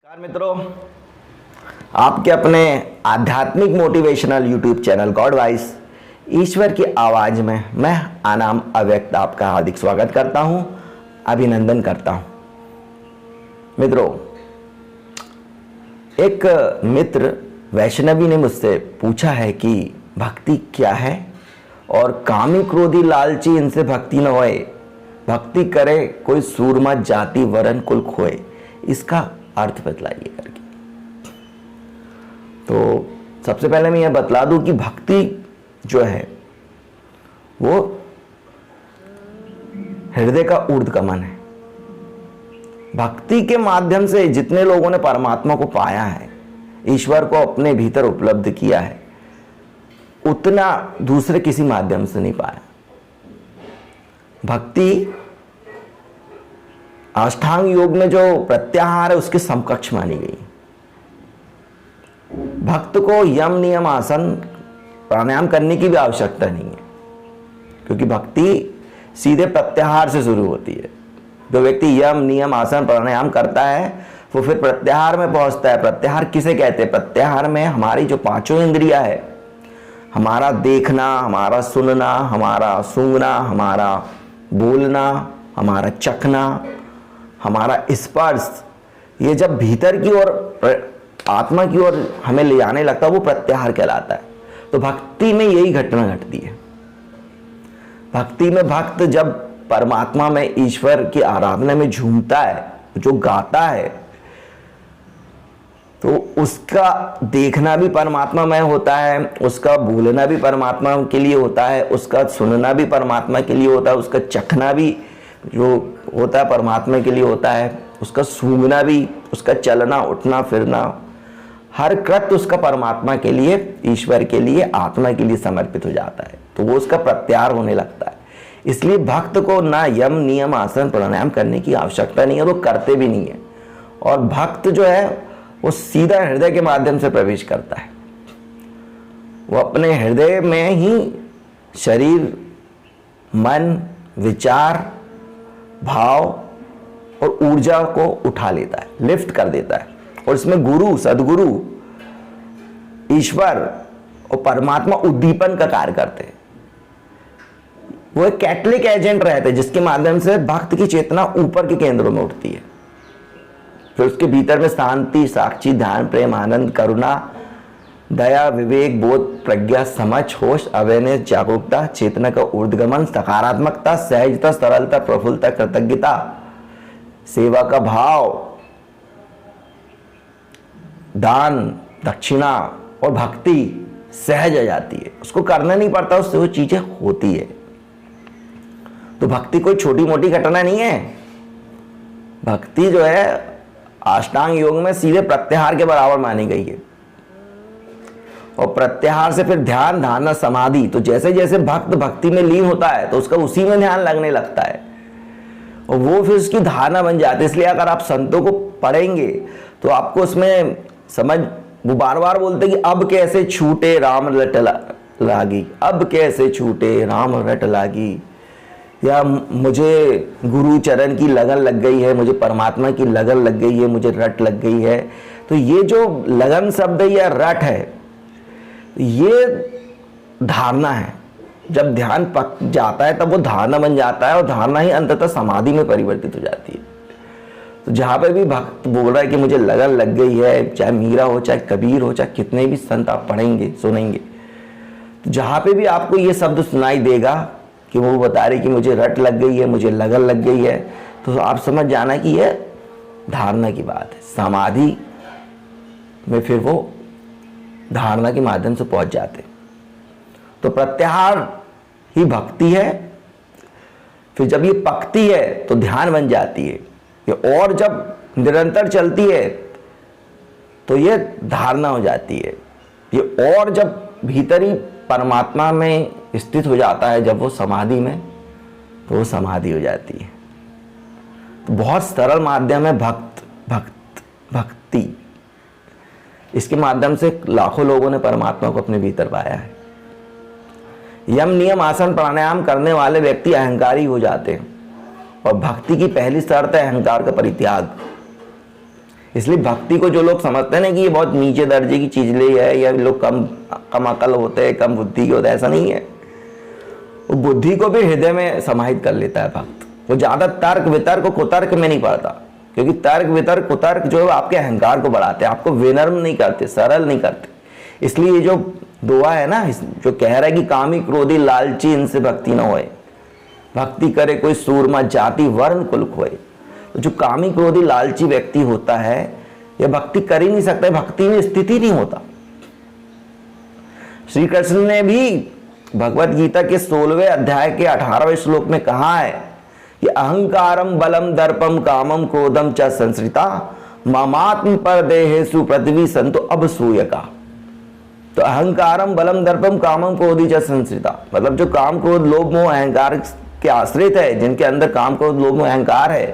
नमस्कार मित्रों, आपके अपने आध्यात्मिक motivational YouTube channel God voice ईश्वर की आवाज में मैं आनाम अव्यक्त आपका हार्दिक स्वागत करता हूं, अभिनंदन करता हूं। मित्रों, एक मित्र वैष्णवी ने मुझसे पूछा है कि भक्ति क्या है और कामी क्रोधी लालची इनसे भक्ति न होए, भक्ति करे कोई सूरमा जाति वरण कुल खोए, इसका अर्थ बतलाइए करके। तो सबसे पहले मैं यह बतला दूं कि भक्ति जो है वो हृदय का ऊर्ध्वगमन है। भक्ति के माध्यम से जितने लोगों ने परमात्मा को पाया है, ईश्वर को अपने भीतर उपलब्ध किया है, उतना दूसरे किसी माध्यम से नहीं पाया। भक्ति अष्टांग योग में जो प्रत्याहार है उसके समकक्ष मानी गई। भक्त को यम नियम आसन प्राणायाम करने की भी आवश्यकता नहीं है, क्योंकि भक्ति सीधे प्रत्याहार से शुरू होती है। जो व्यक्ति यम नियम आसन प्राणायाम करता है वो फिर प्रत्याहार में पहुंचता है। प्रत्याहार किसे कहते हैं? प्रत्याहार में हमारी जो पांचों इंद्रियां है, हमारा देखना, हमारा सुनना, हमारा सूंघना, हमारा बोलना, हमारा चखना, हमारा स्पर्श, ये जब भीतर की ओर आत्मा की ओर हमें ले जाने लगता है वो प्रत्याहार कहलाता है। तो भक्ति में यही घटना घटती है। भक्ति में भक्त जब परमात्मा में ईश्वर की आराधना में झूमता है, जो गाता है, तो उसका देखना भी परमात्मा में होता है, उसका बोलना भी परमात्मा के लिए होता है, उसका सुनना भी परमात्मा के लिए होता है, उसका चखना भी जो होता है परमात्मा के लिए होता है, उसका सूंघना भी, उसका चलना उठना फिरना, हर कृत्य उसका परमात्मा के लिए, ईश्वर के लिए, आत्मा के लिए समर्पित हो जाता है। तो वो उसका प्रत्याहार होने लगता है। इसलिए भक्त को ना यम नियम आसन प्राणायाम करने की आवश्यकता नहीं है, वो करते भी नहीं है। और भक्त जो है वो सीधा हृदय के माध्यम से प्रवेश करता है। वो अपने हृदय में ही शरीर, मन, विचार, भाव और ऊर्जा को उठा लेता है, लिफ्ट कर देता है। और इसमें गुरु, सदगुरु, ईश्वर और परमात्मा उद्दीपन का कार्य करते हैं। वो एक कैटलिक एजेंट रहते हैं जिसके माध्यम से भक्त की चेतना ऊपर के केंद्रों में उठती है। फिर उसके भीतर में शांति, साक्षी, ध्यान, प्रेम, आनंद, करुणा, दया, विवेक, बोध, प्रज्ञा, समझ, होश, अवेयरनेस, जागरूकता, चेतना का ऊर्ध्वगमन, सकारात्मकता, सहजता, सरलता, प्रफुल्लता, कृतज्ञता, सेवा का भाव, दान, दक्षिणा और भक्ति सहज आ जाती है। उसको करना नहीं पड़ता, उससे वो चीजें होती है। तो भक्ति कोई छोटी मोटी घटना नहीं है। भक्ति जो है अष्टांग योग में सीधे प्रत्याहार के बराबर मानी गई है। और प्रत्याहार से फिर ध्यान, धारणा, समाधि। तो जैसे जैसे भक्त भक्ति में लीन होता है तो उसका उसी में ध्यान लगने लगता है और वो फिर उसकी धारणा बन जाती है। इसलिए अगर आप संतों को पढ़ेंगे तो आपको उसमें समझ, वो बार बार बोलते कि अब कैसे छूटे राम रट लागी, अब कैसे छूटे राम रट लागी, या मुझे गुरु चरण की लगन लग गई है, मुझे परमात्मा की लगन लग गई है, मुझे रट लग गई है। तो ये जो लगन शब्द या रट है, ये धारणा है। जब ध्यान पक जाता है तब वो धारणा बन जाता है और धारणा ही अंततः समाधि में परिवर्तित हो जाती है। तो जहां पे भी भक्त बोल रहा है कि मुझे लगन लग गई है, चाहे मीरा हो, चाहे कबीर हो, चाहे कितने भी संत आप पढ़ेंगे सुनेंगे, तो जहां पे भी आपको ये शब्द सुनाई देगा कि वो बता रहे कि मुझे रट लग गई है, मुझे लगन लग गई है, तो आप समझ जाना कि यह धारणा की बात है। समाधि में फिर वो धारणा के माध्यम से पहुंच जाते। तो प्रत्याहार ही भक्ति है। फिर जब ये पकती है तो ध्यान बन जाती है ये, और जब निरंतर चलती है तो ये धारणा हो जाती है ये, और जब भीतर ही परमात्मा में स्थित हो जाता है, जब वो समाधि में, तो वो समाधि हो जाती है। तो बहुत सरल माध्यम है भक्ति। इसके माध्यम से लाखों लोगों ने परमात्मा को अपने भीतर पाया है। यम नियम आसन प्राणायाम करने वाले व्यक्ति अहंकारी हो जाते हैं और भक्ति की पहली शर्त है अहंकार का परित्याग। इसलिए भक्ति को जो लोग समझते हैं ना कि ये बहुत नीचे दर्जे की चीज ले है, या लोग कम अकल होते हैं, कम बुद्धि के होते हैं, ऐसा नहीं है। वो बुद्धि को भी हृदय में समाहित कर लेता है भक्त। वो ज्यादा तर्क वितर्क कुतर्क में नहीं पड़ता, क्योंकि तर्क वितर्क कुतर्क जो है आपके अहंकार को बढ़ाते हैं, आपको विनम्र नहीं करते, सरल नहीं करते। इसलिए ये जो दुआ है ना, जो कह रहा है कि कामी क्रोधी लालची इनसे भक्ति न होए, भक्ति करे कोई सूरमा जाति वर्ण कुल खोए। तो जो कामी क्रोधी लालची व्यक्ति होता है, यह भक्ति कर ही नहीं सकता, भक्ति में स्थिति नहीं होता। श्री कृष्ण ने भी भगवत गीता के 16वें अध्याय के 18वें श्लोक में कहा है कि अहंकारम बलम दर्पम कामम क्रोधम च संसृता ममात्म पर देहेषु पृथ्वी संतो अब सूयका। तो अहंकारम बलम दर्पम कामम क्रोधी च संसृता, मतलब जो काम क्रोध लोभ मोह अहंकार के आश्रित है, जिनके अंदर काम क्रोध लोभ मोह अहंकार है,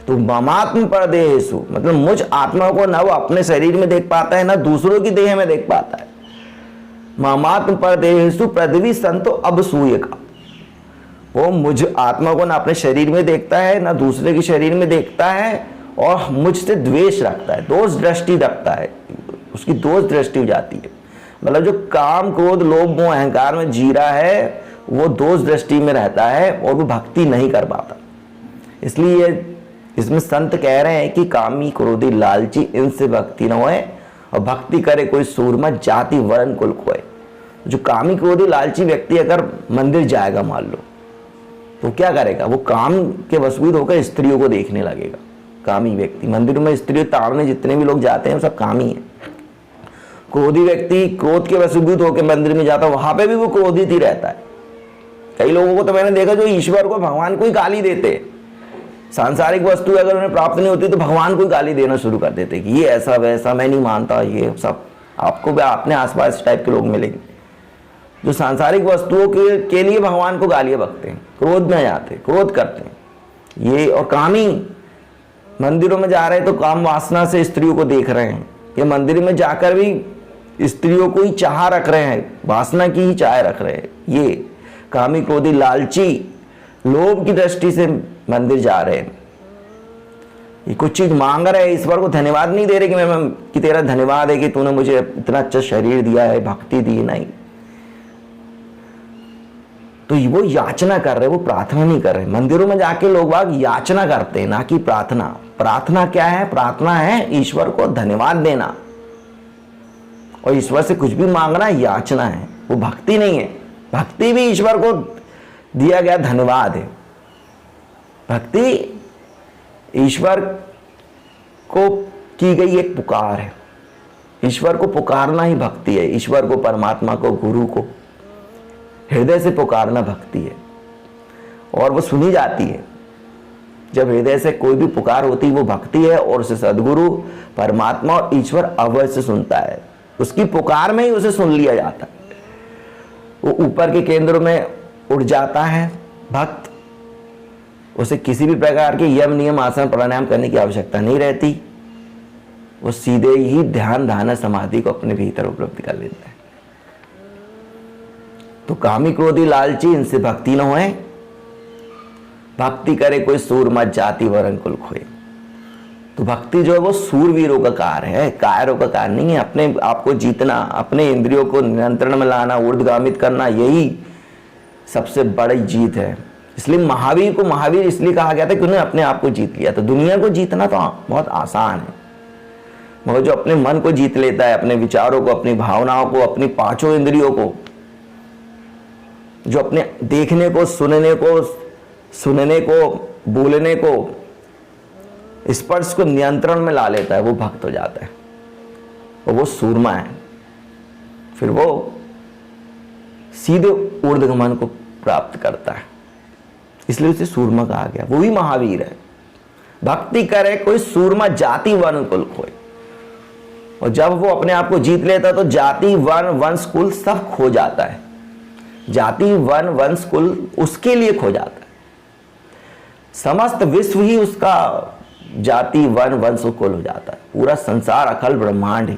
तो ममात्म पर देहेषु, मतलब मुझ आत्मा को ना वो अपने शरीर में देख पाता है, ना दूसरों की देह में देख पाता है। ममात्म पर देहेषु पृथ्वी संतो अब सूयका, वो मुझ आत्मा को ना अपने शरीर में देखता है, ना दूसरे के शरीर में देखता है, और मुझसे द्वेष रखता है, दोष दृष्टि रखता है, उसकी दोष दृष्टि हो जाती है। मतलब जो काम क्रोध लोभ मोह अहंकार में जी रहा है, वो दोष दृष्टि में रहता है और वो भक्ति नहीं कर पाता। इसलिए इसमें संत कह रहे हैं कि कामी क्रोधी लालची इनसे भक्ति न होए, और भक्ति करे कोई सूरमा जाति वर्ण कुल खोए। जो कामी क्रोधी लालची व्यक्ति अगर मंदिर जाएगा मान लो, तो क्या करेगा, वो काम के वशीभूत होकर स्त्रियों को देखने लगेगा। कामी व्यक्ति मंदिर में स्त्रियों ताड़ने जितने भी लोग जाते हैं सब कामी है। क्रोधी व्यक्ति क्रोध के वशीभूत होकर मंदिर में जाता है, वहां पे भी वो क्रोधित ही रहता है। कई लोगों को तो मैंने देखा जो ईश्वर को भगवान को ही गाली देते, सांसारिक वस्तु अगर उन्हें प्राप्त नहीं होती तो भगवान को ही गाली देना शुरू कर देते कि ये ऐसा वैसा, मैं नहीं मानता, ये सब। आपको भी अपने आसपास इस टाइप के लोग मिलेंगे जो सांसारिक वस्तुओं के लिए भगवान को गालियां बकते हैं, क्रोध में जाते, क्रोध करते हैं ये। और कामी मंदिरों में जा रहे हैं तो काम वासना से स्त्रियों को देख रहे हैं, ये मंदिर में जाकर भी स्त्रियों को ही चाह रख रहे हैं, वासना की ही चाह रख रहे हैं। ये कामी क्रोधी लालची लोभ की दृष्टि से मंदिर जा रहे हैं, ये कुछ चीज मांग रहे हैं, ईश्वर को धन्यवाद नहीं दे रहे कि तेरा धन्यवाद है कि तूने मुझे इतना अच्छा शरीर दिया है, भक्ति दी, नहीं। तो वो याचना कर रहे, वो प्रार्थना नहीं कर रहे। मंदिरों में जाके लोग बाग याचना करते हैं, ना कि प्रार्थना। प्रार्थना क्या है? प्रार्थना है ईश्वर को धन्यवाद देना, और ईश्वर से कुछ भी मांगना याचना है, वो भक्ति नहीं है। भक्ति भी ईश्वर को दिया गया धन्यवाद है। भक्ति ईश्वर को की गई एक पुकार है, ईश्वर को पुकारना ही भक्ति है। ईश्वर को, परमात्मा को, गुरु को हृदय से पुकारना भक्ति है, और वो सुनी जाती है। जब हृदय से कोई भी पुकार होती वो भक्ति है, और उसे सदगुरु, परमात्मा और ईश्वर अवश्य सुनता है। उसकी पुकार में ही उसे सुन लिया जाता है। वो ऊपर के केंद्र में उठ जाता है भक्त, उसे किसी भी प्रकार के यम नियम आसन प्राणायाम करने की आवश्यकता नहीं रहती, वो सीधे ही ध्यान धारणा समाधि को अपने भीतर उपलब्ध कर लेता है। तो कामी क्रोधी लालची इनसे भक्ति न होए, भक्ति करे कोई सूरमा जाति वर्ण कुल खोए। तो भक्ति जो है वो सूरवीरों का कार्य है, कायरों का कार्य नहीं है। अपने आप को जीतना, अपने इंद्रियों को नियंत्रण में लाना, ऊर्ध्वगामित करना, यही सबसे बड़ी जीत है। इसलिए महावीर को महावीर इसलिए कहा गया था कि उन्होंने अपने आप को जीत लिया। तो दुनिया को जीतना तो बहुत आसान है, मगर जो अपने मन को जीत लेता है, अपने विचारों को, अपनी भावनाओं को, अपनी पांचों इंद्रियों को, जो अपने देखने को, सुनने को, बोलने को, स्पर्श को नियंत्रण में ला लेता है, वो भक्त हो जाता है, और वो सूरमा है। फिर वो सीधे ऊर्ध्वगमन को प्राप्त करता है, इसलिए उसे सूरमा कहा गया। वो भी महावीर है। भक्ति करे कोई सूरमा जाति वर्ण कुल खोए, और जब वो अपने आप को जीत लेता तो जाति वर्ण वंश कुल सब खो जाता है। जाति वर्ण वंश कुल उसके लिए खो जाता है, समस्त विश्व ही उसका जाति वर्ण वंश कुल हो जाता है। पूरा संसार, अखल ब्रह्मांड ही,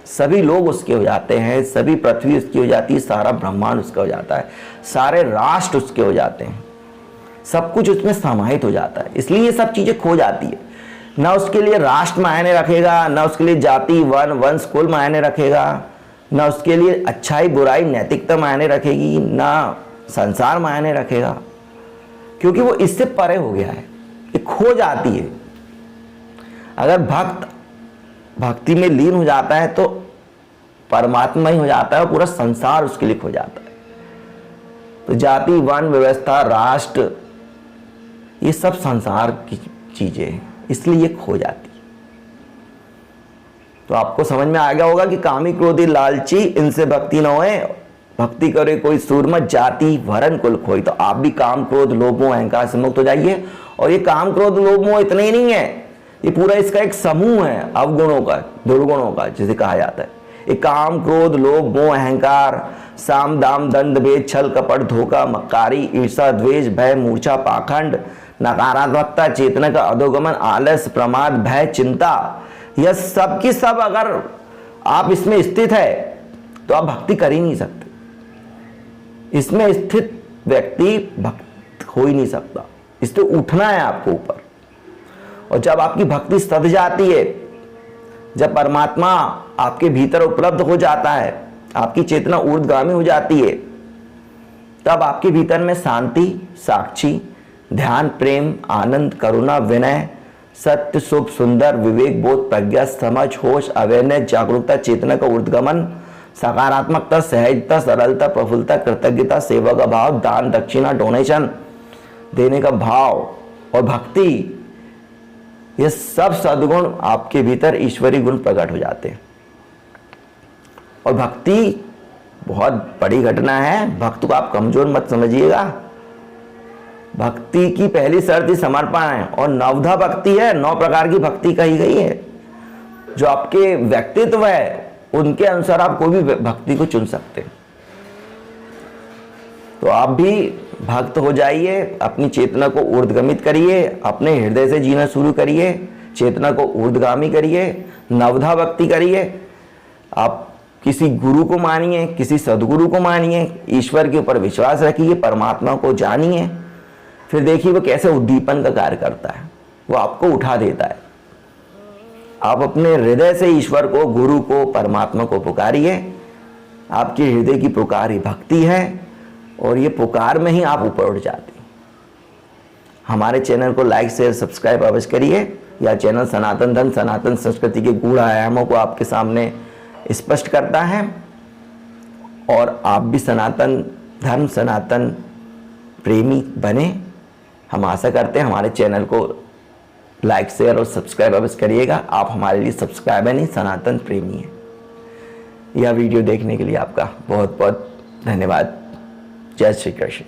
सभी लोग उसके हो जाते हैं, सभी पृथ्वी उसकी हो जाती है, सारा ब्रह्मांड उसका हो जाता है, सारे राष्ट्र उसके हो जाते हैं, सब कुछ उसमें समाहित हो जाता है। इसलिए ये सब चीजें खो जाती है। ना उसके लिए राष्ट्र मायने रखेगा, ना उसके लिए जाति वर्ण वंश कुल मायने रखेगा, ना उसके लिए अच्छाई बुराई नैतिकता मायने रखेगी, ना संसार मायने रखेगा, क्योंकि वो इससे परे हो गया है, ये खो जाती है। अगर भक्त भक्ति में लीन हो जाता है तो परमात्मा ही हो जाता है और पूरा संसार उसके लिए खो जाता है। तो जाति वर्ण व्यवस्था राष्ट्र ये सब संसार की चीजें हैं, इसलिए ये खो जाती है। तो आपको समझ में आ गया होगा कि कामी क्रोधी लालची इनसे भक्ति न होए, भक्ति करे कोई सूरमा, जाति वर्ण कुल खोई। तो आप भी काम क्रोध लोभ मोह अहंकार से मुक्त हो जाइए। और ये काम क्रोध लोभ मोह इतने ही नहीं है, ये पूरा इसका एक समूह है अवगुणों का, दुर्गुणों का, जिसे कहा जाता है। ये काम क्रोध लोभ मोह अहंकार, साम दाम दंड भेद छल कपट धोखा मक्कारी ईर्षा द्वेष भय मूर्छा पाखंड नकारात्मकता चेतना का अधोगमन आलस प्रमाद भय चिंता, यह सब की सब अगर आप इसमें स्थित है तो आप भक्ति कर ही नहीं सकते। इसमें स्थित व्यक्ति भक्त हो ही नहीं सकता। इससे उठना है आपको ऊपर। और जब आपकी भक्ति सध जाती है, जब परमात्मा आपके भीतर उपलब्ध हो जाता है, आपकी चेतना ऊर्ध्वगामी हो जाती है, तब आपके भीतर में शांति साक्षी ध्यान प्रेम आनंद करुणा विनय सत्य शुभ सुंदर विवेक बोध प्रज्ञा समझ होश अवेयरनेस जागरूकता चेतना का ऊर्ध्वगमन सकारात्मकता सहजता सरलता प्रफुल्लता कृतज्ञता सेवा का भाव दान दक्षिणा डोनेशन देने का भाव और भक्ति, ये सब सद्गुण आपके भीतर ईश्वरीय गुण प्रकट हो जाते हैं। और भक्ति बहुत बड़ी घटना है। भक्त को आप कमजोर मत समझिएगा। भक्ति की पहली शर्त ही समर्पण है। और नवधा भक्ति है, 9 प्रकार की भक्ति कही गई है। जो आपके व्यक्तित्व है उनके अनुसार आप कोई भी भक्ति को चुन सकते हैं। तो आप भी भक्त हो जाइए, अपनी चेतना को ऊर्ध्वगमित करिए, अपने हृदय से जीना शुरू करिए, चेतना को ऊर्ध्वगामी करिए, नवधा भक्ति करिए। आप किसी गुरु को मानिए, किसी सदगुरु को मानिए, ईश्वर के ऊपर विश्वास रखिए, परमात्मा को जानिए, फिर देखिए वो कैसे उद्दीपन का कार्य करता है, वो आपको उठा देता है। आप अपने हृदय से ईश्वर को, गुरु को, परमात्मा को पुकारिए। आपके हृदय की पुकार ही भक्ति है और ये पुकार में ही आप ऊपर उठ जाते हैं। हमारे चैनल को लाइक शेयर सब्सक्राइब अवश्य करिए। यह चैनल सनातन धर्म सनातन संस्कृति के गूढ़ आयामों को आपके सामने स्पष्ट करता है। और आप भी सनातन धर्म सनातन प्रेमी बने, हम आशा करते हैं। हमारे चैनल को लाइक शेयर और सब्सक्राइब अवश्य करिएगा। आप हमारे लिए सब्सक्राइबर नहीं, सनातन प्रेमी हैं। यह वीडियो देखने के लिए आपका बहुत बहुत धन्यवाद। जय श्री कृष्ण।